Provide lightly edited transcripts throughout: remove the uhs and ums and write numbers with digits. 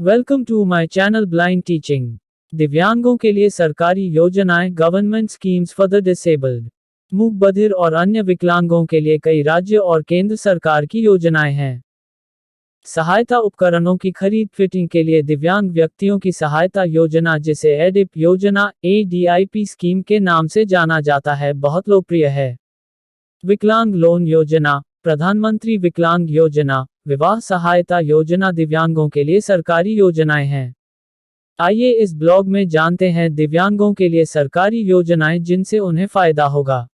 Welcome to my channel blind teaching. दिव्यांगों के लिए सरकारी योजनाएं, government schemes for the disabled. मूक बधिर और अन्य विकलांगों के लिए कई राज्य और केंद्र सरकार की योजनाएं हैं। सहायता उपकरणों की खरीद फिटिंग के लिए दिव्यांग व्यक्तियों की सहायता योजना, जिसे एडिप योजना ADIP स्कीम के नाम से जाना जाता है, बहुत लोकप्रिय है। विकलांग लोन योजना, प्रधानमंत्री विकलांग योजना, विवाह सहायता योजना दिव्यांगों के लिए सरकारी योजनाएं हैं। आइए इस ब्लॉग में जानते हैं दिव्यांगों के लिए सरकारी योजनाएं जिनसे उन्हें फायदा होगा।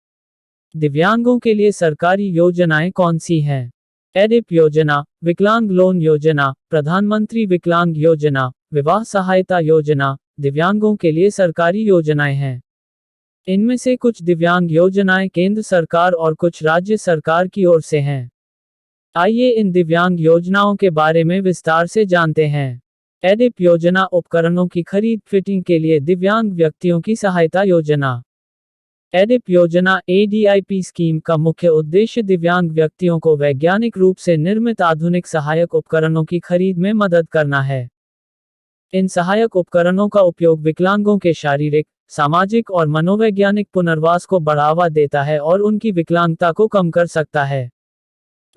दिव्यांगों के लिए सरकारी योजनाएं कौन सी हैं? एडिप योजना, विकलांग लोन योजना, प्रधानमंत्री विकलांग योजना, विवाह सहायता योजना दिव्यांगों के लिए सरकारी योजनाएं हैं। इनमें से कुछ दिव्यांग योजनाएं केंद्र सरकार और कुछ राज्य सरकार की ओर से हैं। आइए इन दिव्यांग योजनाओं के बारे में विस्तार से जानते हैं। एडिप योजना, उपकरणों की खरीद फिटिंग के लिए दिव्यांग व्यक्तियों की सहायता योजना। एडिप योजना ADIP स्कीम का मुख्य उद्देश्य दिव्यांग व्यक्तियों को वैज्ञानिक रूप से निर्मित आधुनिक सहायक उपकरणों की खरीद में मदद करना है। इन सहायक उपकरणों का उपयोग विकलांगों के शारीरिक, सामाजिक और मनोवैज्ञानिक पुनर्वास को बढ़ावा देता है और उनकी विकलांगता को कम कर सकता है।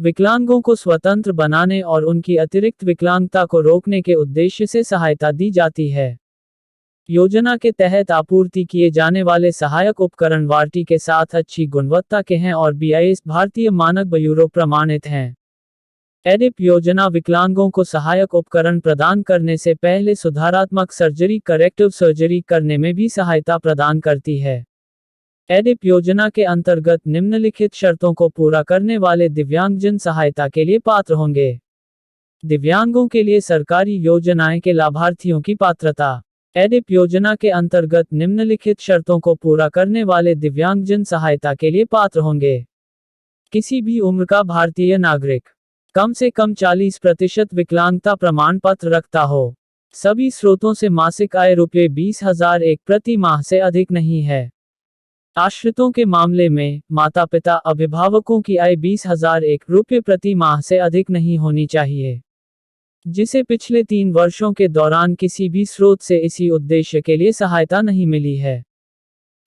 विकलांगों को स्वतंत्र बनाने और उनकी अतिरिक्त विकलांगता को रोकने के उद्देश्य से सहायता दी जाती है। योजना के तहत आपूर्ति किए जाने वाले सहायक उपकरण वारंटी के साथ अच्छी गुणवत्ता के हैं और BIS भारतीय मानक ब्यूरो प्रमाणित हैं। एडिप योजना विकलांगों को सहायक उपकरण प्रदान करने से पहले सुधारात्मक सर्जरी, करेक्टिव सर्जरी करने में भी सहायता प्रदान करती है। एडिप योजना के अंतर्गत निम्नलिखित शर्तों को पूरा करने वाले दिव्यांगजन सहायता के लिए पात्र होंगे। दिव्यांगों के लिए सरकारी योजनाएं के लाभार्थियों की पात्रता। एडिप योजना के अंतर्गत निम्नलिखित शर्तों को पूरा करने वाले दिव्यांगजन सहायता के लिए पात्र होंगे। किसी भी उम्र का भारतीय नागरिक, कम से कम 40% विकलांगता प्रमाण पत्र रखता हो, सभी स्रोतों से मासिक आय ₹20,001 प्रति माह से अधिक नहीं है। आश्रितों के मामले में माता पिता अभिभावकों की आय ₹20,001 प्रति माह से अधिक नहीं होनी चाहिए, जिसे पिछले 3 वर्षों के दौरान किसी भी स्रोत से इसी उद्देश्य के लिए सहायता नहीं मिली है।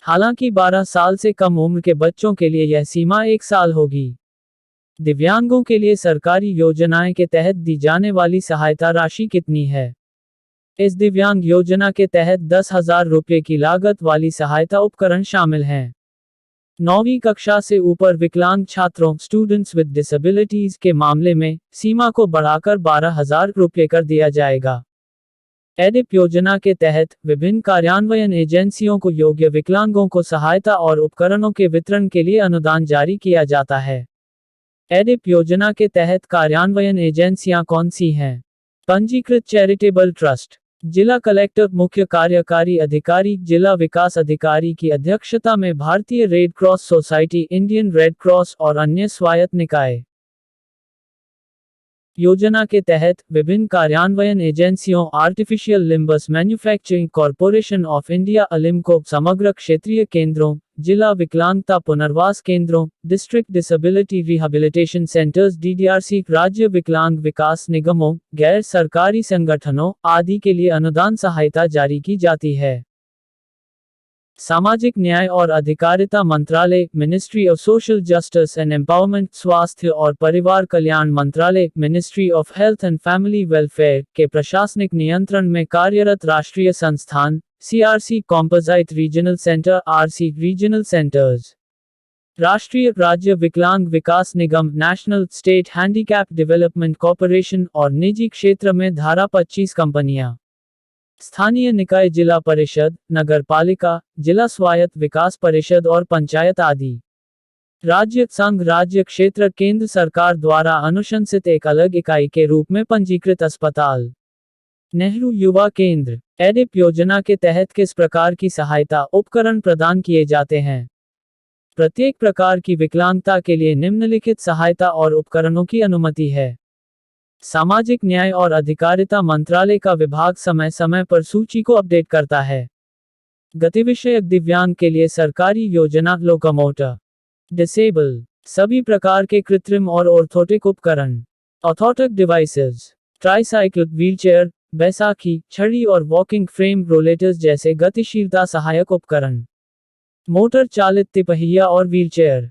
हालांकि 12 साल से कम उम्र के बच्चों के लिए यह सीमा 1 साल होगी। दिव्यांगों के लिए सरकारी योजनाएं के तहत दी जाने वाली सहायता राशि कितनी है? इस दिव्यांग योजना के तहत ₹10,000 की लागत वाली सहायता उपकरण शामिल हैं। 9वीं कक्षा से ऊपर विकलांग छात्रों, स्टूडेंट्स विद डिसेबिलिटीज के मामले में सीमा को बढ़ाकर ₹12,000 कर दिया जाएगा। एडिप योजना के तहत विभिन्न कार्यान्वयन एजेंसियों को योग्य विकलांगों को सहायता और उपकरणों के वितरण के लिए अनुदान जारी किया जाता है। एडिप योजना के तहत कार्यान्वयन एजेंसियां कौन सी हैं? पंजीकृत चैरिटेबल ट्रस्ट। जिला कलेक्टर, मुख्य कार्यकारी अधिकारी, जिला विकास अधिकारी की अध्यक्षता में भारतीय red cross society, Indian red cross और अन्य स्वायत्त निकाय। योजना के तहत विभिन्न कार्यान्वयन एजेंसियों artificial limbs manufacturing corporation of India ALIMCO, समग्र क्षेत्रीय केंद्रों, जिला विकलांगता पुनर्वास केंद्रों, district disability rehabilitation centres DDRC, राज्य विकलांग विकास निगमों, गैर सरकारी संगठनों आदि के लिए अनुदान सहायता जारी की जाती है। सामाजिक न्याय और अधिकारिता मंत्रालय, ministry of social justice and empowerment, स्वास्थ्य और परिवार कल्याण मंत्रालय, ministry of health and family welfare के प्रशासनिक नियंत्रण में कार्यरत राष्ट्रीय संस्थान, CRC composite regional centre, RC regional centres. राष्ट्रीय राज्य विकलांग विकास निगम, national state handicap development corporation और निजी क्षेत्र में धारा 25 कंपनियां। स्थानीय निकाय, जिला परिषद, नगर पालिका, जिला स्वायत्त विकास परिषद और पंचायत आदि। राज्य, संघ, राज्य, क्षेत्र, केंद्र सरकार द्वारा अनुशंसित एक अलग इकाई के रूप में पंजीकृत अस्पताल। नेहरू युवा केंद्र। एडिप योजना के तहत किस प्रकार की सहायता, उपकरण प्रदान किए जाते हैं? प्रत्येक प्रकार की विकलांगता के लिए निम्नलिखित सहायता और उपकरणों की अनुमति है। सामाजिक न्याय और अधिकारिता मंत्रालय का विभाग समय समय पर सूची को अपडेट करता है। गतिविषयक दिव्यांग के लिए सरकारी योजना, लोकोमोटर डिसेबल, सभी प्रकार के कृत्रिम और ऑर्थोटिक उपकरण, orthotic devices, tricycle, wheelchair, Baisakhi, छड़ी और वॉकिंग फ्रेम रोलेटर्स जैसे गतिशीलता सहायक उपकरण। मोटर चालित तिपहिया और व्हीलचेयर।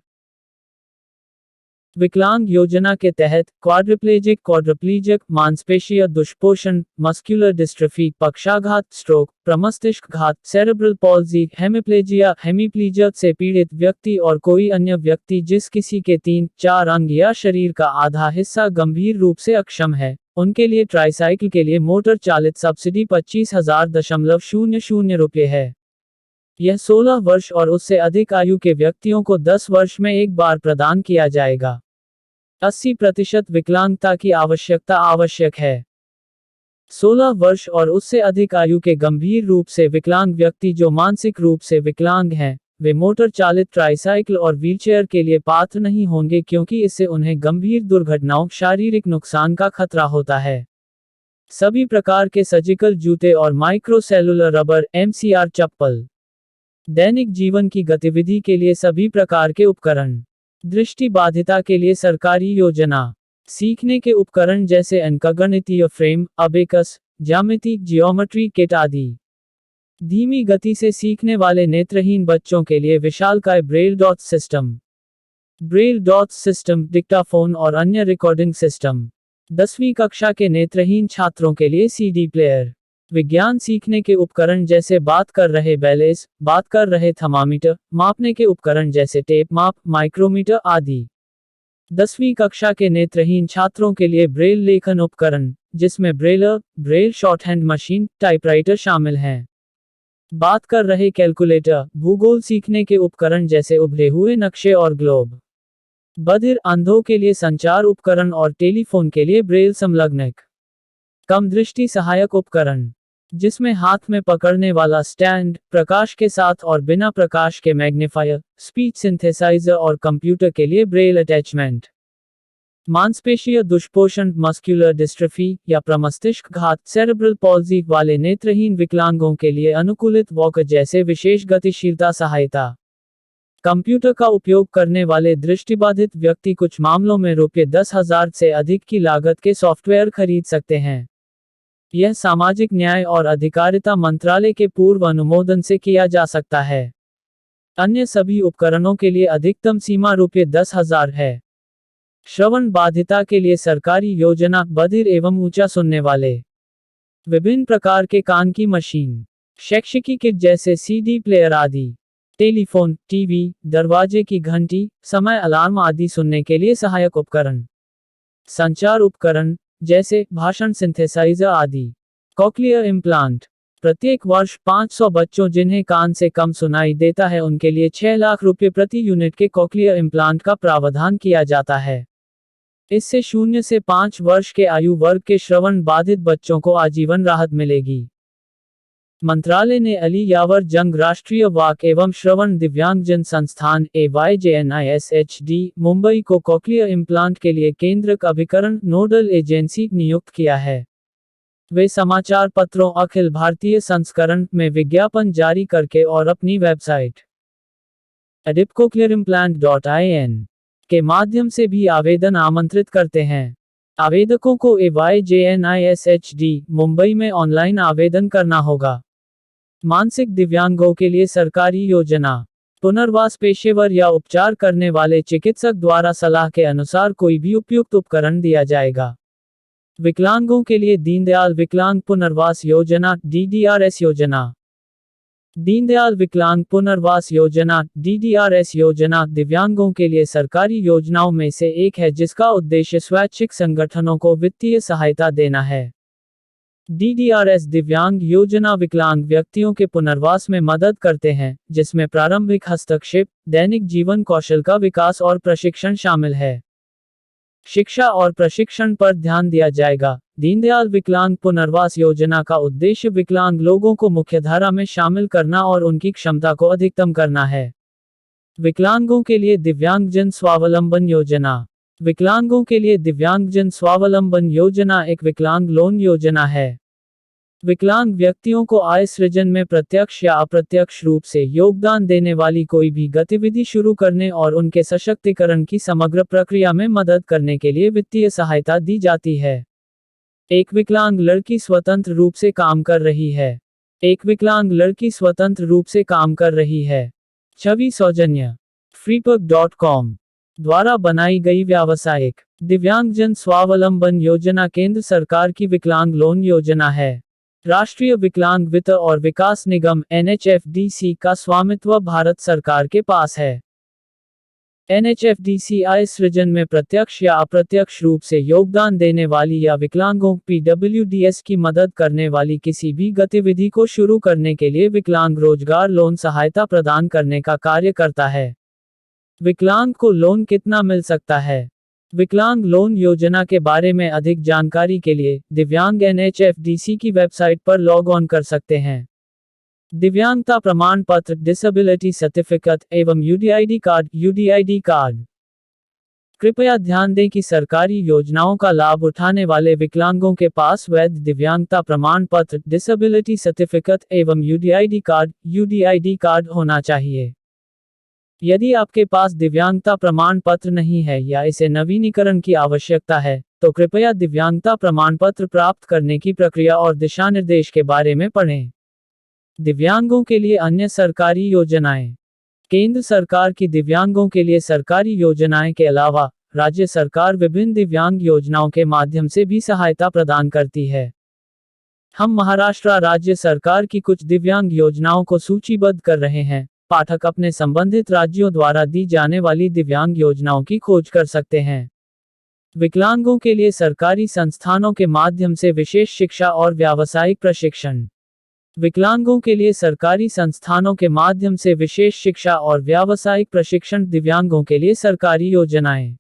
विकलांग योजना के तहत क्वाड्रिप्लेजिक, क्वाड्रिप्लीजिक, मांसपेशीय दुष्पोषण, मस्कुलर डिस्ट्रफी, पक्षाघात, स्ट्रोक, प्रमस्तिष्क घात, सेरेब्रल पॉल्जी, हेमिप्लेजिया, हेमीप्लीजिया से पीड़ित व्यक्ति और कोई अन्य व्यक्ति जिस किसी के 3-4 अंग या शरीर का आधा हिस्सा गंभीर रूप से अक्षम है, उनके लिए ट्राइसाइकिल के लिए मोटर चालित सब्सिडी 25,000.00 रुपये है। यह 16 वर्ष और उससे अधिक आयु के व्यक्तियों को 10 वर्ष में एक बार प्रदान किया जाएगा। 80% विकलांगता की आवश्यकता आवश्यक है। 16 वर्ष और उससे अधिक आयु के गंभीर रूप से विकलांग व्यक्ति जो मानसिक रूप से विकलांग हैं, वे मोटर चालित ट्राइसाइकिल और व्हीलचेयर के लिए पात्र नहीं होंगे क्योंकि इससे उन्हें गंभीर दुर्घटनाओं, शारीरिक नुकसान का खतरा होता है। सभी प्रकार के सर्जिकल जूते और माइक्रोसेलुलर रबर (MCR) चप्पल। दैनिक जीवन की गतिविधि के लिए सभी प्रकार के उपकरण। दृष्टिबाधिता के लिए सरकारी योजना। सीखने के उपकरण जैसे अंकगणितीय फ्रेम, अबेकस, ज्यामिति, जियोमेट्री किट आदि। धीमी गति से सीखने वाले नेत्रहीन बच्चों के लिए विशालकाय Braille dot system. Braille dot system, Dictaphone और अन्य रिकॉर्डिंग सिस्टम। 10वीं कक्षा के नेत्रहीन छात्रों के लिए CD प्लेयर। विज्ञान सीखने के उपकरण जैसे बात कर रहे बैलेंस, बात कर रहे थर्मामीटर, मापने के उपकरण जैसे टेप माप, माइक्रोमीटर आदि। 10वीं कक्षा के नेत्रहीन छात्रों के लिए ब्रेल लेखन उपकरण, जिसमें broiler, Braille shorthand machine, typewriter शामिल हैं। बात कर रहे कैलकुलेटर, भूगोल सीखने के उपकरण जैसे उभरे हुए नक्शे और ग्लोब। बधिर अंधों के लिए संचार उपकरण और टेलीफोन के लिए ब्रेल संलग्नक। कम दृष्टि सहायक उपकरण, जिसमें हाथ में पकड़ने वाला स्टैंड, प्रकाश के साथ और बिना प्रकाश के मैग्नीफायर, स्पीच सिंथेसाइजर और कंप्यूटर के लिए ब्रेल अटैचमेंट। मांसपेशीय दुष्पोषण, मस्कुलर डिस्ट्रफी या प्रमस्तिष्क घात, सेरेब्रल पॉल्जी वाले नेत्रहीन विकलांगों के लिए अनुकूलित वॉकर जैसे विशेष गतिशीलता सहायता। कंप्यूटर का उपयोग करने वाले दृष्टिबाधित व्यक्ति कुछ मामलों में ₹10,000 से अधिक की लागत के सॉफ्टवेयर खरीद सकते हैं। यह सामाजिक न्याय और अधिकारिता मंत्रालय के पूर्व अनुमोदन से किया जा सकता है। अन्य सभी उपकरणों के लिए अधिकतम सीमा ₹10,000 है। श्रवण बाधिता के लिए सरकारी योजना, बधिर एवं ऊंचा सुनने वाले। विभिन्न प्रकार के कान की मशीन, शैक्षिकी किट जैसे CD प्लेयर आदि। टेलीफोन, टीवी, दरवाजे की घंटी, समय अलार्म आदि सुनने के लिए सहायक उपकरण। संचार उपकरण जैसे भाषण सिंथेसाइजर आदि। Cochlear implant. प्रत्येक वर्ष 500 बच्चों जिन्हें कान से कम सुनाई देता है उनके लिए 6 लाख रुपये प्रति यूनिट के कॉक्लियर इम्प्लांट का प्रावधान किया जाता है। इससे 0 से 5 वर्ष के आयु वर्ग के श्रवण बाधित बच्चों को आजीवन राहत मिलेगी। मंत्रालय ने अली यावर जंग राष्ट्रीय वाक एवं श्रवण दिव्यांगजन संस्थान AYJNISHD मुंबई को कॉक्लियर इम्प्लांट के लिए केंद्रक अभिकरण नोडल एजेंसी नियुक्त किया है। वे समाचार पत्रों, अखिल भारतीय संस्करण में विज्ञापन जारी करके और अपनी वेबसाइट adipcochlearimplant.in के माध्यम से भी आवेदन आमंत्रित करते हैं। आवेदकों को AYJNISHD मुंबई में ऑनलाइन आवेदन करना होगा। मानसिक दिव्यांगों के लिए सरकारी योजना। पुनर्वास पेशेवर या उपचार करने वाले चिकित्सक द्वारा सलाह के अनुसार कोई भी उपयुक्त उपकरण दिया जाएगा। विकलांगों के लिए दीनदयाल विकलांग पुनर्वास योजना DDRS योजना। दीनदयाल विकलांग पुनर्वास योजना DDRS योजना दिव्यांगों के लिए सरकारी योजनाओं में से एक है जिसका उद्देश्य स्वैच्छिक संगठनों को वित्तीय सहायता देना है। DDRS दिव्यांग योजना विकलांग व्यक्तियों के पुनर्वास में मदद करते हैं, जिसमें प्रारंभिक हस्तक्षेप, दैनिक जीवन कौशल का विकास और प्रशिक्षण शामिल है। शिक्षा और प्रशिक्षण पर ध्यान दिया जाएगा। दीनदयाल विकलांग पुनर्वास योजना का उद्देश्य विकलांग लोगों को मुख्यधारा में शामिल करना और उनकी क्षमता को अधिकतम करना है। विकलांगों के लिए दिव्यांगजन स्वावलंबन योजना। विकलांगों के लिए दिव्यांगजन स्वावलंबन योजना एक विकलांग लोन योजना है। विकलांग व्यक्तियों को आय सृजन में प्रत्यक्ष या अप्रत्यक्ष रूप से योगदान देने वाली कोई भी गतिविधि शुरू करने और उनके सशक्तिकरण की समग्र प्रक्रिया में मदद करने के लिए वित्तीय सहायता दी जाती है। एक विकलांग लड़की स्वतंत्र रूप से काम कर रही है। एक विकलांग लड़की स्वतंत्र रूप से काम कर रही है। छवि सौजन्य freepub.com द्वारा बनाई गई व्यावसायिक दिव्यांगजन स्वावलंबन योजना केंद्र सरकार की विकलांग लोन योजना है। राष्ट्रीय विकलांग वित्त और विकास निगम NHFDC का स्वामित्व भारत सरकार के पास है। NHFDC आय सृजन में प्रत्यक्ष या अप्रत्यक्ष रूप से योगदान देने वाली या विकलांगों PWDs की मदद करने वाली किसी भी गतिविधि को शुरू करने के लिए विकलांग रोजगार लोन सहायता प्रदान करने का कार्य करता है। विकलांग को लोन कितना मिल सकता है? विकलांग लोन योजना के बारे में अधिक जानकारी के लिए दिव्यांग NHFDC की वेबसाइट पर लॉग ऑन कर सकते हैं। दिव्यांगता प्रमाण पत्र डिसेबिलिटी सर्टिफिकेट एवं UDID कार्ड। कृपया ध्यान दें कि सरकारी योजनाओं का लाभ उठाने वाले विकलांगों के पास वैध दिव्यांगता प्रमाण पत्र डिसेबिलिटी सर्टिफिकेट एवं UDID कार्ड होना चाहिए। यदि आपके पास दिव्यांगता प्रमाण पत्र नहीं है या इसे नवीनीकरण की आवश्यकता है, तो कृपया दिव्यांगता प्रमाण पत्र प्राप्त करने की प्रक्रिया और दिशानिर्देश के बारे में पढ़ें। दिव्यांगों के लिए अन्य सरकारी योजनाएं। केंद्र सरकार की दिव्यांगों के लिए सरकारी योजनाएं के अलावा राज्य सरकार विभिन्न दिव्यांग योजनाओं के माध्यम से भी सहायता प्रदान करती है। हम महाराष्ट्र राज्य सरकार की कुछ दिव्यांग योजनाओं को सूचीबद्ध कर रहे हैं। पाठक अपने संबंधित राज्यों द्वारा दी जाने वाली दिव्यांग योजनाओं की खोज कर सकते हैं। विकलांगों के लिए सरकारी संस्थानों के माध्यम से विशेष शिक्षा और व्यावसायिक प्रशिक्षण। विकलांगों के लिए सरकारी संस्थानों के माध्यम से विशेष शिक्षा और व्यावसायिक प्रशिक्षण। दिव्यांगों के लिए सरकारी योजनाएं।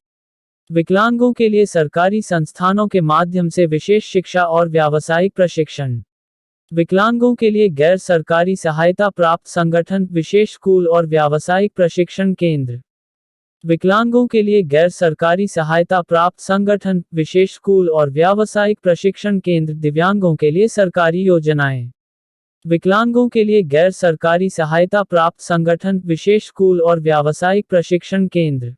विकलांगों के लिए सरकारी संस्थानों के माध्यम से विशेष शिक्षा और व्यावसायिक प्रशिक्षण। विकलांगों के लिए गैर सरकारी सहायता प्राप्त संगठन, विशेष स्कूल और व्यावसायिक प्रशिक्षण केंद्र। विकलांगों के लिए गैर सरकारी सहायता प्राप्त संगठन, विशेष स्कूल और व्यावसायिक प्रशिक्षण केंद्र। दिव्यांगों के लिए सरकारी योजनाएं। विकलांगों के लिए गैर सरकारी सहायता प्राप्त संगठन, विशेष स्कूल और व्यावसायिक प्रशिक्षण केंद्र।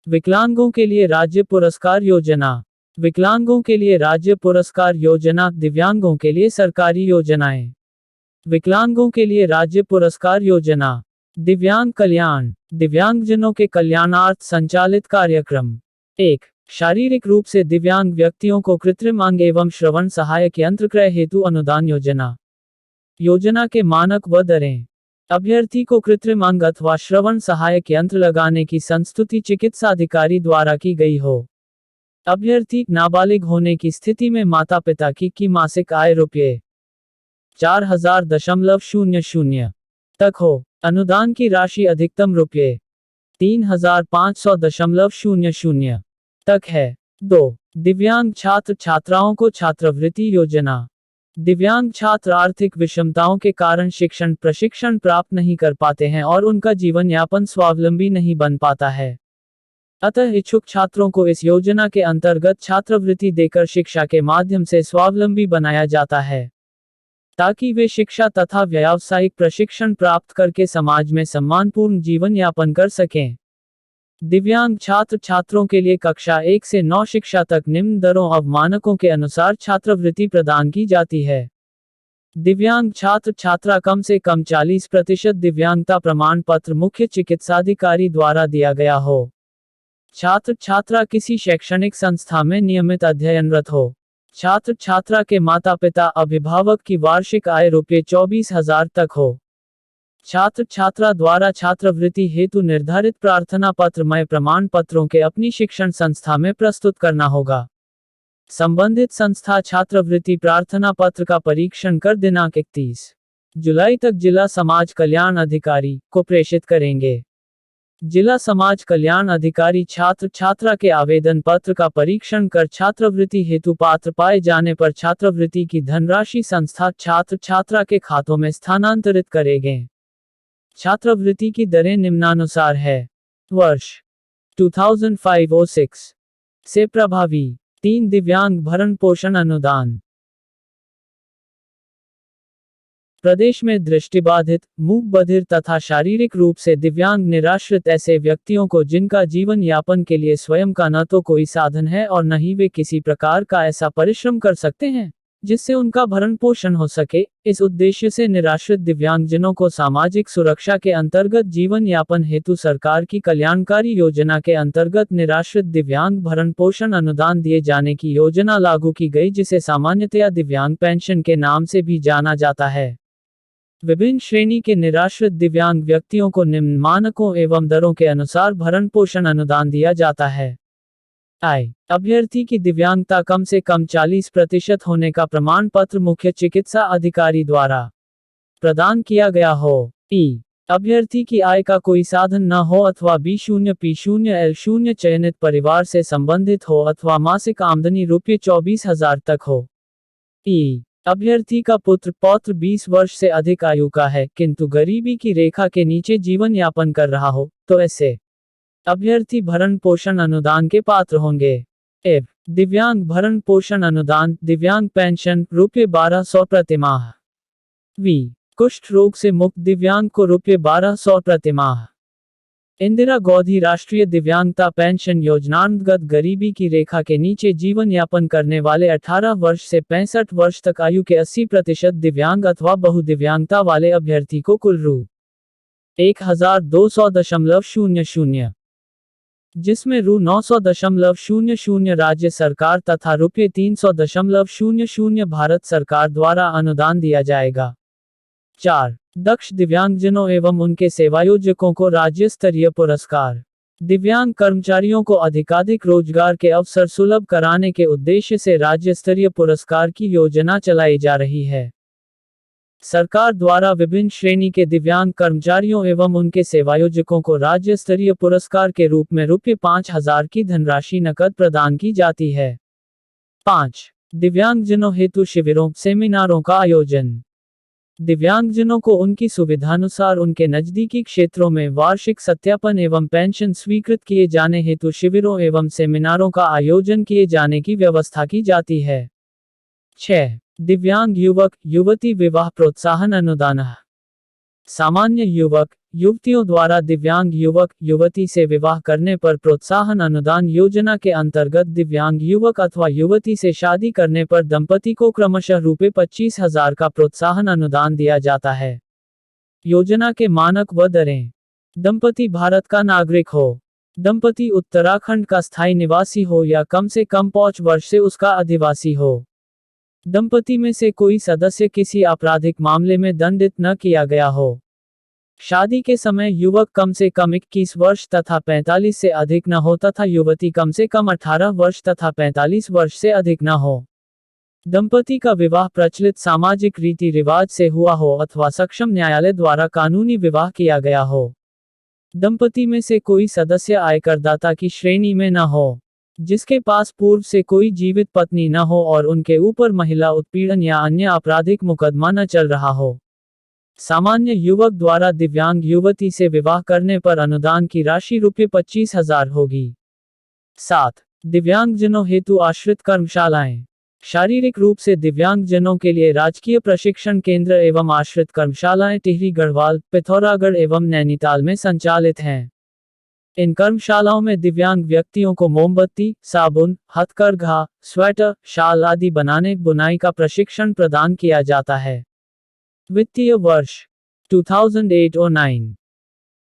विकलांगों के लिए राज्य पुरस्कार योजना। विकलांगों के लिए राज्य पुरस्कार योजना। दिव्यांगों के लिए सरकारी योजनाएं। विकलांगों के लिए राज्य पुरस्कार योजना। दिव्यांग कल्याण, दिव्यांगजनों के कल्याणार्थ संचालित कार्यक्रम। 1. शारीरिक रूप से दिव्यांग व्यक्तियों को कृत्रिम अंग एवं श्रवण सहायक यंत्र क्रय हेतु अनुदान योजना। योजना के मानक व दरें। अभ्यर्थी को कृत्रिम अंग अथवा श्रवण सहायक यंत्र लगाने की संस्तुति चिकित्साधिकारी द्वारा की गई हो। अभ्यर्थी नाबालिग होने की स्थिति में माता पिता की मासिक आय ₹4000.00 तक हो। अनुदान की राशि अधिकतम ₹3500.00 तक है। 2. दिव्यांग छात्र छात्राओं को छात्रवृत्ति योजना। दिव्यांग छात्र आर्थिक विषमताओं के कारण शिक्षण प्रशिक्षण प्राप्त नहीं कर पाते हैं और उनका जीवन यापन स्वावलंबी नहीं बन पाता है। अतः इच्छुक छात्रों को इस योजना के अंतर्गत छात्रवृत्ति देकर शिक्षा के माध्यम से स्वावलंबी बनाया जाता है, ताकि वे शिक्षा तथा व्यावसायिक प्रशिक्षण प्राप्त करके समाज में सम्मानपूर्ण जीवन यापन कर सकें। दिव्यांग छात्र छात्रों के लिए कक्षा 1 से 9 शिक्षा तक निम्न दरों और मानकों के अनुसार छात्रवृत्ति प्रदान की जाती है। दिव्यांग छात्र छात्रा कम से कम 40% दिव्यांगता प्रमाण पत्र मुख्य चिकित्साधिकारी द्वारा दिया गया हो। छात्र छात्रा किसी शैक्षणिक संस्था में नियमित अध्ययनरत हो। छात्र छात्रा के माता पिता अभिभावक की वार्षिक आय ₹24,000 तक हो। छात्र छात्रा द्वारा छात्रवृत्ति हेतु निर्धारित प्रार्थना पत्र मय प्रमाण पत्रों के अपनी शिक्षण संस्था में प्रस्तुत करना होगा। संबंधित संस्था छात्रवृत्ति प्रार्थना पत्र का परीक्षण कर दिनांक 31 जुलाई तक जिला समाज कल्याण अधिकारी को प्रेषित करेंगे। जिला समाज कल्याण अधिकारी छात्र छात्रा के आवेदन पत्र का परीक्षण कर छात्रवृत्ति हेतु पात्र पाए जाने पर छात्रवृत्ति की धनराशि संस्था छात्र छात्रा के खातों में स्थानांतरित करेंगे। छात्रवृत्ति की दरें निम्नानुसार है। वर्ष 2005-06 से प्रभावी 3 दिव्यांग भरण पोषण अनुदान। प्रदेश में दृष्टिबाधित, मूक बधिर तथा शारीरिक रूप से दिव्यांग निराश्रित ऐसे व्यक्तियों को जिनका जीवन यापन के लिए स्वयं का न तो कोई साधन है और न ही वे किसी प्रकार का ऐसा परिश्रम कर सकते हैं जिससे उनका भरण पोषण हो सके, इस उद्देश्य से निराश्रित दिव्यांगजनों को सामाजिक सुरक्षा के अंतर्गत जीवन यापन हेतु सरकार की कल्याणकारी योजना के अंतर्गत निराश्रित दिव्यांग भरण पोषण अनुदान दिए जाने की योजना लागू की गई, जिसे सामान्यतया दिव्यांग पेंशन के नाम से भी जाना जाता है। विभिन्न श्रेणी के निराश्रित दिव्यांग व्यक्तियों को निम्न मानकों एवं दरों के अनुसार भरण पोषण अनुदान दिया जाता है। आय अभ्यर्थी की दिव्यांगता कम से कम 40% होने का प्रमाण पत्र मुख्य चिकित्सा अधिकारी द्वारा प्रदान किया गया हो। अभ्यर्थी की आय का कोई साधन न हो अथवा B0 P0 L0 चयनित परिवार से संबंधित हो अथवा मासिक आमदनी ₹24,000 तक हो। अभ्यर्थी का पुत्र पौत्र 20 वर्ष से अधिक आयु का है किंतु गरीबी की रेखा के नीचे जीवन यापन कर रहा हो तो ऐसे अभ्यर्थी भरण पोषण अनुदान के पात्र होंगे। दिव्यांग भरण पोषण अनुदान, दिव्यांग पेंशन ₹1200 प्रतिमाह। कुष्ठ रोग से मुक्त दिव्यांग को ₹1200 प्रतिमाह। इंदिरा गांधी राष्ट्रीय दिव्यांगता पेंशन योजनांतर्गत गरीबी की रेखा के नीचे जीवन यापन करने वाले 18 वर्ष से 65 वर्ष तक आयु के 80% दिव्यांग अथवा बहुदिव्यांगता वाले अभ्यर्थी को कुल ₹1200.00 जिसमें ₹900.00 राज्य सरकार तथा ₹300.00 भारत सरकार द्वारा अनुदान दिया जाएगा। 4. दक्ष दिव्यांगजनों एवं उनके सेवायोजकों को राज्य स्तरीय पुरस्कार। दिव्यांग कर्मचारियों को अधिकाधिक रोजगार के अवसर सुलभ कराने के उद्देश्य से राज्य स्तरीय पुरस्कार की योजना चलाई जा रही है। सरकार द्वारा विभिन्न श्रेणी के दिव्यांग कर्मचारियों एवं उनके सेवायोजकों को राज्य स्तरीय पुरस्कार के रूप में ₹5,000 की धनराशि नकद प्रदान की जाती है। 5. दिव्यांगजनों हेतु शिविरों, सेमिनारों का आयोजन। दिव्यांगजनों को उनकी सुविधानुसार उनके नजदीकी क्षेत्रों में वार्षिक सत्यापन एवं पेंशन स्वीकृत किए जाने हेतु शिविरों एवं सेमिनारों का आयोजन किए जाने की व्यवस्था की जाती है। 6. दिव्यांग युवक युवती विवाह प्रोत्साहन अनुदान। सामान्य युवक युवतियों द्वारा दिव्यांग युवक युवती से विवाह करने पर प्रोत्साहन अनुदान योजना के अंतर्गत दिव्यांग युवक अथवा युवती से शादी करने पर दंपति को क्रमशः ₹25,000 का प्रोत्साहन अनुदान दिया जाता है। योजना के मानक व दरें। दंपति भारत का नागरिक हो, दंपति उत्तराखंड का स्थायी निवासी हो या कम से कम 5 वर्ष से उसका अधिवासी हो, दंपति में से कोई सदस्य किसी आपराधिक मामले में दंडित न किया गया हो, शादी के समय युवक कम से कम 21 वर्ष तथा 45 से अधिक न हो तथा युवती कम से कम 18 वर्ष तथा 45 वर्ष से अधिक न हो, दंपति का विवाह प्रचलित सामाजिक रीति रिवाज से हुआ हो अथवा सक्षम न्यायालय द्वारा कानूनी विवाह किया गया हो, दंपति में से कोई सदस्य आयकरदाता की श्रेणी में न हो, जिसके पास पूर्व से कोई जीवित पत्नी न हो और उनके ऊपर महिला उत्पीड़न या अन्य आपराधिक मुकदमा न चल रहा हो। सामान्य युवक द्वारा दिव्यांग युवती से विवाह करने पर अनुदान की राशि ₹25,000 होगी। 7. दिव्यांगजनों हेतु आश्रित कर्मशालाएं। शारीरिक रूप से दिव्यांगजनों के लिए राजकीय प्रशिक्षण केंद्र एवं आश्रित कर्मशालाएं टिहरी, गढ़वाल, पिथौरागढ़ एवं नैनीताल में संचालित हैं। इन कर्मशालाओं में दिव्यांग व्यक्तियों को मोमबत्ती, साबुन, हथकरघा, स्वेटर, शाल आदि बनाने बुनाई का प्रशिक्षण प्रदान किया जाता है। वित्तीय वर्ष 2008-09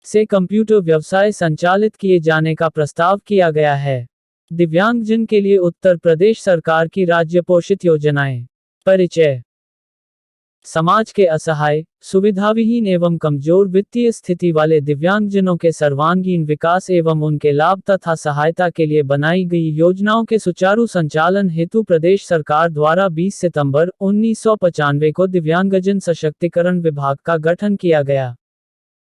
से कंप्यूटर व्यवसाय संचालित किए जाने का प्रस्ताव किया गया है। दिव्यांगजन के लिए उत्तर प्रदेश सरकार की राज्य पोषित योजनाएं। परिचय। समाज के असहाय, सुविधाविहीन एवं कमजोर वित्तीय स्थिति वाले दिव्यांगजनों के सर्वांगीण विकास एवं उनके लाभ तथा सहायता के लिए बनाई गई योजनाओं के सुचारू संचालन हेतु प्रदेश सरकार द्वारा 20 सितंबर 1995 को दिव्यांगजन सशक्तिकरण विभाग का गठन किया गया।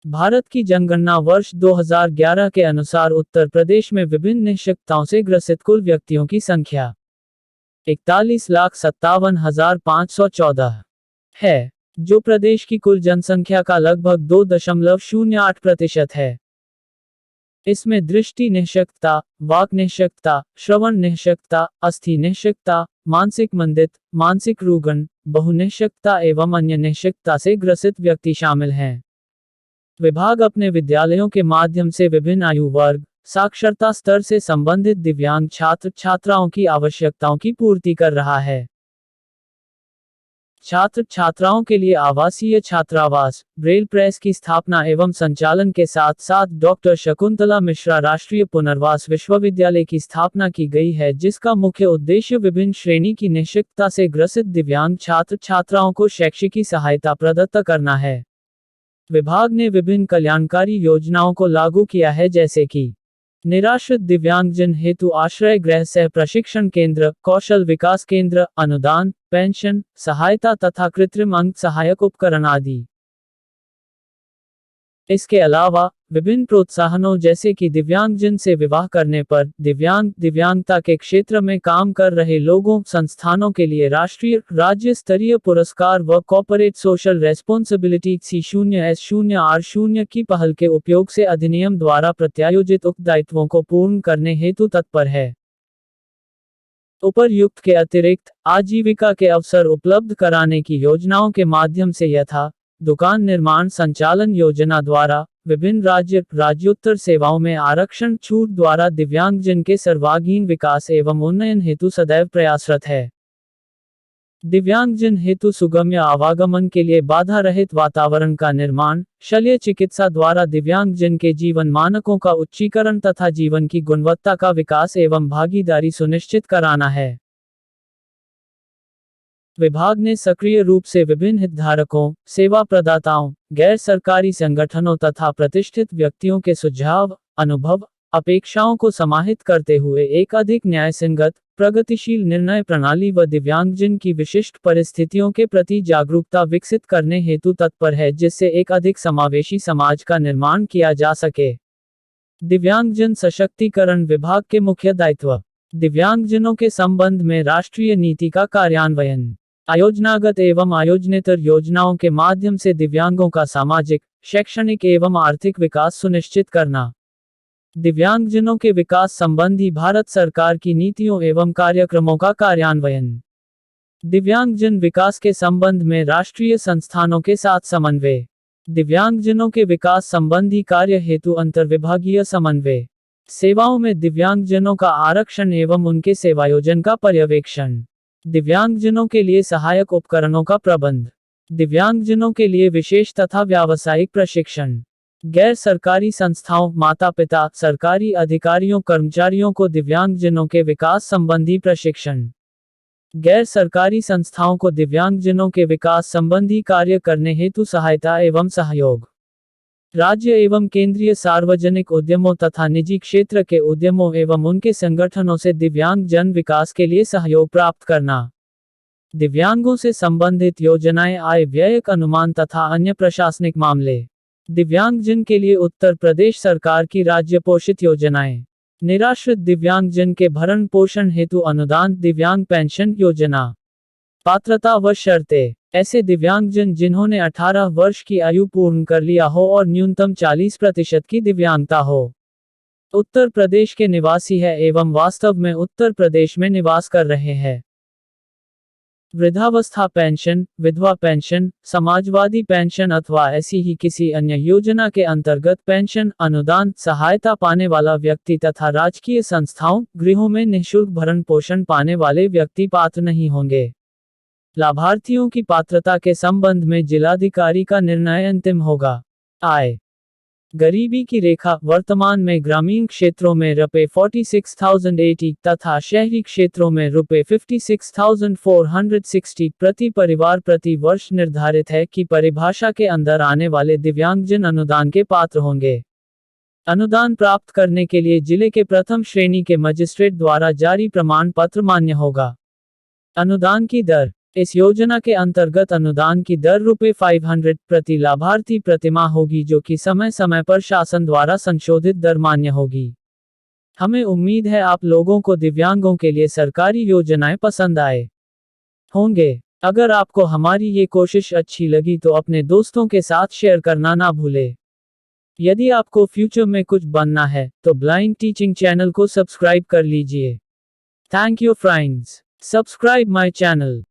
भारत की जनगणना वर्ष 2011 के अनुसार उत्तर प्रदेश में विभिन्न निःशक्तताओं से ग्रसित कुल व्यक्तियों की संख्या 41,57,514 है, जो प्रदेश की कुल जनसंख्या का लगभग 2.08% है। इसमें दृष्टि निःशक्तता, वाक निःशक्तता, श्रवण निःशक्तता, अस्थि निःशक्तता, मानसिक मंदित, मानसिक रुग्ण, बहु निःशक्तता एवं अन्य निःशक्तता से ग्रसित व्यक्ति शामिल हैं। विभाग अपने विद्यालयों के माध्यम से विभिन्न आयु वर्ग, साक्षरता स्तर से संबंधित दिव्यांग छात्र छात्राओं की आवश्यकताओं की पूर्ति कर रहा है। छात्र छात्राओं के लिए आवासीय छात्रावास, ब्रेल प्रेस की स्थापना एवं संचालन के साथ साथ डॉक्टर शकुंतला मिश्रा राष्ट्रीय पुनर्वास विश्वविद्यालय की स्थापना की गई है, जिसका मुख्य उद्देश्य विभिन्न श्रेणी की निःशक्तता से ग्रसित दिव्यांग छात्र छात्राओं को शैक्षिक सहायता प्रदत्त करना है। विभाग ने विभिन्न कल्याणकारी योजनाओं को लागू किया है, जैसे कि निराश्रित दिव्यांगजन हेतु आश्रय गृह सह प्रशिक्षण केंद्र, कौशल विकास केंद्र, अनुदान, पेंशन, सहायता तथा कृत्रिम अंग सहायक उपकरण आदि। इसके अलावा विभिन्न प्रोत्साहनों जैसे कि दिव्यांगजन से विवाह करने पर दिव्यांगता के क्षेत्र में काम कर रहे लोगों संस्थानों के लिए राष्ट्रीय राज्य स्तरीय पुरस्कार व कॉर्पोरेट सोशल रेस्पॉन्सिबिलिटी C0S0R0 की पहल के उपयोग से अधिनियम द्वारा प्रत्यायोजित उक्त दायित्वों को पूर्ण करने हेतु तत्पर है। उपर्युक्त के अतिरिक्त आजीविका के अवसर उपलब्ध कराने की योजनाओं के माध्यम से यथा दुकान निर्माण संचालन योजना द्वारा विभिन्न राज्योत्तर सेवाओं में आरक्षण छूट द्वारा दिव्यांगजन के सर्वांगीण विकास एवं उन्नयन हेतु सदैव प्रयासरत है। दिव्यांगजन हेतु सुगम्य आवागमन के लिए बाधा रहित वातावरण का निर्माण, शल्य चिकित्सा द्वारा दिव्यांगजन के जीवन मानकों का उच्चीकरण तथा जीवन की गुणवत्ता का विकास एवं भागीदारी सुनिश्चित कराना है। विभाग ने सक्रिय रूप से विभिन्न हितधारकों, सेवा प्रदाताओं, गैर सरकारी संगठनों तथा प्रतिष्ठित व्यक्तियों के सुझाव, अनुभव, अपेक्षाओं को समाहित करते हुए एक अधिक न्यायसंगत, प्रगतिशील निर्णय प्रणाली व दिव्यांगजन की विशिष्ट परिस्थितियों के प्रति जागरूकता विकसित करने हेतु तत्पर है, जिससे एक अधिक समावेशी समाज का निर्माण किया जा सके। दिव्यांगजन सशक्तिकरण विभाग के मुख्य दायित्व। दिव्यांगजनों के संबंध में राष्ट्रीय नीति का कार्यान्वयन, आयोजनागत एवं आयोजनेतर योजनाओं के माध्यम से दिव्यांगों का सामाजिक, शैक्षणिक एवं आर्थिक विकास सुनिश्चित करना, दिव्यांगजनों के विकास संबंधी भारत सरकार की नीतियों एवं कार्यक्रमों का कार्यान्वयन, दिव्यांगजन विकास के संबंध में राष्ट्रीय संस्थानों के साथ समन्वय, दिव्यांगजनों के विकास संबंधी कार्य हेतु अंतर्विभागीय समन्वय, सेवाओं में दिव्यांगजनों का आरक्षण एवं उनके सेवायोजन का पर्यवेक्षण, दिव्यांगजनों के लिए सहायक उपकरणों का प्रबंध, दिव्यांगजनों के लिए विशेष तथा व्यावसायिक प्रशिक्षण, गैर सरकारी संस्थाओं, माता पिता, सरकारी अधिकारियों कर्मचारियों को दिव्यांगजनों के विकास संबंधी प्रशिक्षण, गैर सरकारी संस्थाओं को दिव्यांगजनों के विकास संबंधी कार्य करने हेतु सहायता एवं सहयोग, राज्य एवं केंद्रीय सार्वजनिक उद्यमों तथा निजी क्षेत्र के उद्यमों एवं उनके संगठनों से दिव्यांग जन विकास के लिए सहयोग प्राप्त करना, दिव्यांगों से संबंधित योजनाएं, आय व्यय अनुमान तथा अन्य प्रशासनिक मामले, दिव्यांगजन के लिए उत्तर प्रदेश सरकार की राज्य पोषित योजनाएं, निराश्रित दिव्यांगजन के भरण पोषण हेतु अनुदान, दिव्यांग पेंशन योजना, पात्रता व शर्तें। ऐसे दिव्यांगजन जिन्होंने 18 वर्ष की आयु पूर्ण कर लिया हो और न्यूनतम 40% की दिव्यांगता हो, उत्तर प्रदेश के निवासी है एवं वास्तव में उत्तर प्रदेश में निवास कर रहे हैं। वृद्धावस्था पेंशन, विधवा पेंशन, समाजवादी पेंशन अथवा ऐसी ही किसी अन्य योजना के अंतर्गत पेंशन, अनुदान, सहायता पाने वाला व्यक्ति तथा राजकीय संस्थाओं, गृहों में निःशुल्क भरण पोषण पाने वाले व्यक्ति पात्र नहीं होंगे। लाभार्थियों की पात्रता के संबंध में जिलाधिकारी का निर्णय अंतिम होगा। आय गरीबी की रेखा वर्तमान में ग्रामीण क्षेत्रों में ₹46,080 तथा शहरी क्षेत्रों में ₹56,460 प्रति परिवार प्रति वर्ष निर्धारित है कि परिभाषा के अंदर आने वाले दिव्यांगजन अनुदान के पात्र होंगे। अनुदान प्राप्त करने के लिए जिले के प्रथम श्रेणी के मजिस्ट्रेट द्वारा जारी प्रमाण पत्र मान्य होगा। अनुदान की दर। इस योजना के अंतर्गत अनुदान की दर ₹500 प्रति लाभार्थी प्रतिमाह होगी, जो कि समय समय पर शासन द्वारा संशोधित दर मान्य होगी। हमें उम्मीद है आप लोगों को दिव्यांगों के लिए सरकारी योजनाएं पसंद आए होंगे। अगर आपको हमारी ये कोशिश अच्छी लगी तो अपने दोस्तों के साथ शेयर करना ना भूले। यदि आपको फ्यूचर में कुछ बनना है तो ब्लाइंड टीचिंग चैनल को सब्सक्राइब कर लीजिए। Thank you friends, subscribe my channel.